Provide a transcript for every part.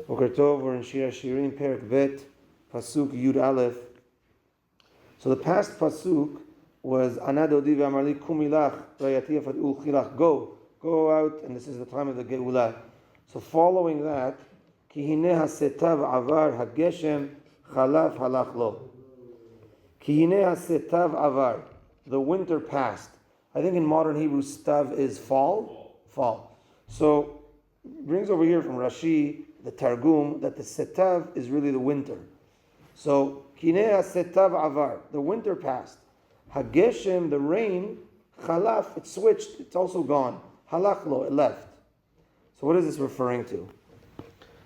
Boker Tov, we're in Shir HaShirim Perek Bet, Pasuk Yud Aleph. So the past Pasuk was Ana Dodi v'Amarli Kumilach Rayati Afad Ul Chilach. Go out, and this is the time of the Geulah. So following that, Ki Hineh HaSetav Avar HaGeshem Chalaf Halach Lo. Ki Hineh HaSetav Avar. The winter passed. I think in modern Hebrew, stav is fall. So brings over here from Rashi, the Targum, that the setav is really the winter. So kinei setav avar, the winter passed. Hageshem, the rain, chalaf, it switched, it's also gone. Halach lo, it left. So what is this referring to?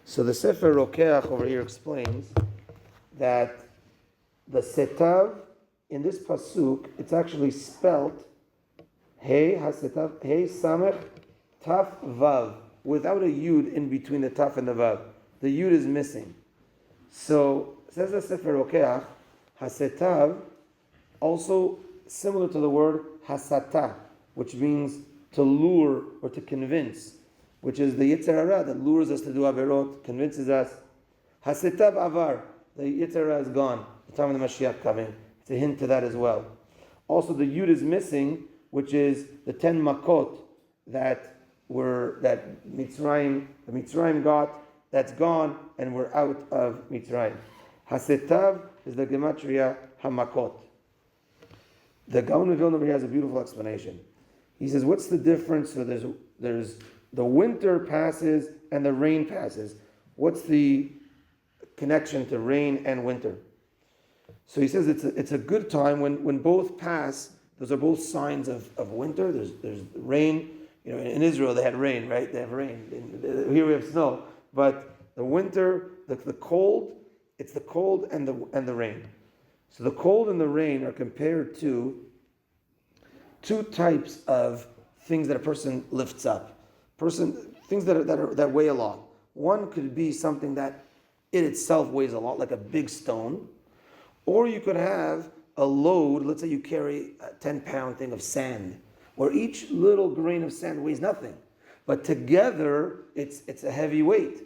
So the Sefer Rokeach over here explains that the setav in this pasuk, it's actually spelt Hey hasetav, Hey samech taf vav, without a yud in between the taf and the vav. The yud is missing. So says the Sefer Rokeach, hasetav, also similar to the word hasata, which means to lure or to convince, which is the Yetzer Hara that lures us to do averot, convinces us. Hasetav avar, the Yetzer Hara is gone, the time of the Mashiach coming. It's a hint to that as well. Also the yud is missing, which is the 10 makot that Mitzrayim got, that's gone, and we're out of Mitzrayim. Hasetav is the gematria hamakot. The Gaon of Vilna has a beautiful explanation. He says, what's the difference? So there's the winter passes and the rain passes. What's the connection to rain and winter? So he says it's a good time when both pass. Those are both signs of winter. There's rain. You know, in Israel they had rain, right? They have rain. Here we have snow. But the winter, the cold, it's the cold and the rain. So the cold and the rain are compared to two types of things that a person lifts up. Things that weigh a lot. One could be something that it itself weighs a lot, like a big stone. Or you could have a load, let's say you carry a 10-pound thing of sand, where each little grain of sand weighs nothing. But together, it's a heavy weight.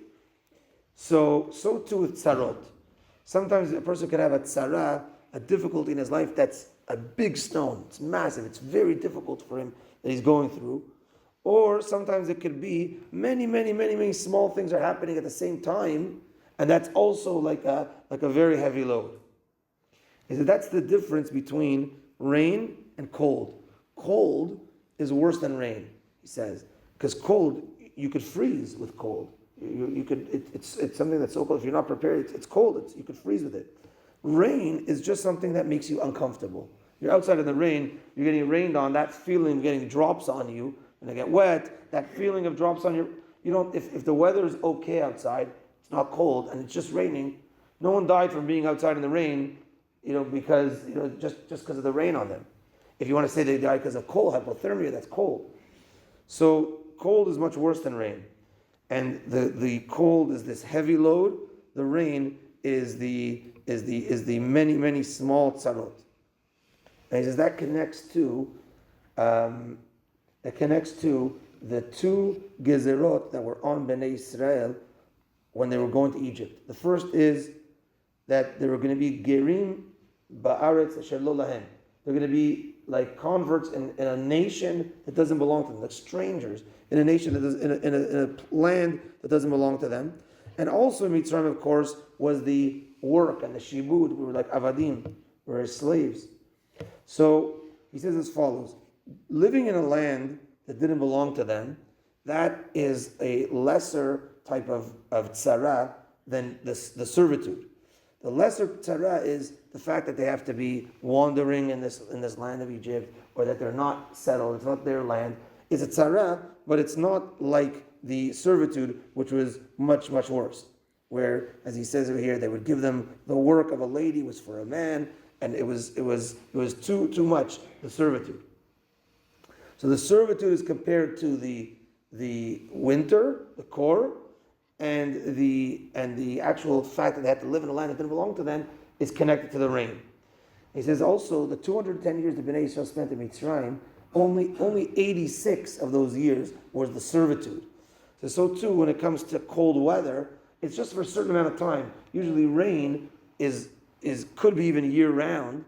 So too with tzarot. Sometimes a person could have a tzara, a difficulty in his life that's a big stone. It's massive. It's very difficult for him that he's going through. Or sometimes it could be many small things are happening at the same time, and that's also like a very heavy load. He said that's the difference between rain and cold. Cold is worse than rain, he says, because cold, you could freeze with cold. You could. It's something that's so cold. If you're not prepared, it's cold. You could freeze with it. Rain is just something that makes you uncomfortable. You're outside in the rain. You're getting rained on. That feeling of getting drops on you when they get wet. That feeling of drops on you. You don't. If the weather is okay outside, it's not cold and it's just raining. No one died from being outside in the rain. Because just because of the rain on them. If you want to say they died because of cold, hypothermia, that's cold. So cold is much worse than rain. And the cold is this heavy load. The rain is the many small tzarot. And he says that connects to the two gezerot that were on Bnei Yisrael when they were going to Egypt. The first is that there were going to be gerim ba'aretz asher lo lahem. They're going to be like converts in a nation that doesn't belong to them, like strangers in a nation that does, in a land that doesn't belong to them. And also Mitzrayim, of course, was the work and the shibud. We were like avadim, we were slaves. So he says as follows: living in a land that didn't belong to them, that is a lesser type of tzara than the servitude. The lesser tzara is the fact that they have to be wandering in this land of Egypt, or that they're not settled, it's not their land. It's a tzara, but it's not like the servitude, which was much worse. Where, as he says over here, they would give them the work of a lady was for a man, and it was too much, the servitude. So the servitude is compared to the winter, the core, and the actual fact that they had to live in a land that didn't belong to them is connected to the rain. He says also the 210 years the Bnei Yisrael spent in Mitzrayim, only 86 of those years was the servitude. So too when it comes to cold weather, it's just for a certain amount of time. Usually rain could be even year round,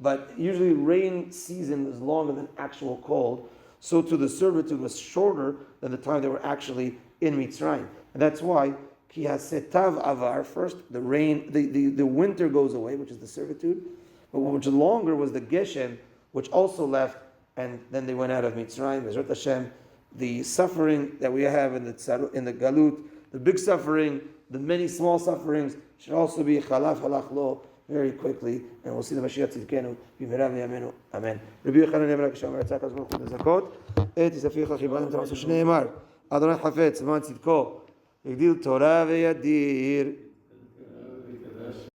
but usually rain season is longer than actual cold. So too the servitude was shorter than the time they were actually in Mitzrayim. And that's why Ki hasetav avar, first the rain, the winter goes away, which is the servitude, but which longer was the Geshem, which also left, and then they went out of Mitzrayim. Bezrat Hashem, the suffering that we have in the Galut, the big suffering, the many small sufferings, should also be chalaf halach lo very quickly, and we'll see the Mashiach tzidkenu b'mehera v'yameinu. Amen. Rabbi Yochanan Never Kishamer Tzak Azman Chud Zakot et Yisaficha Chibadim Tamasu Shneimar Adonai Hafetz Man Tzidko Yigdil Torah ve'Yadir.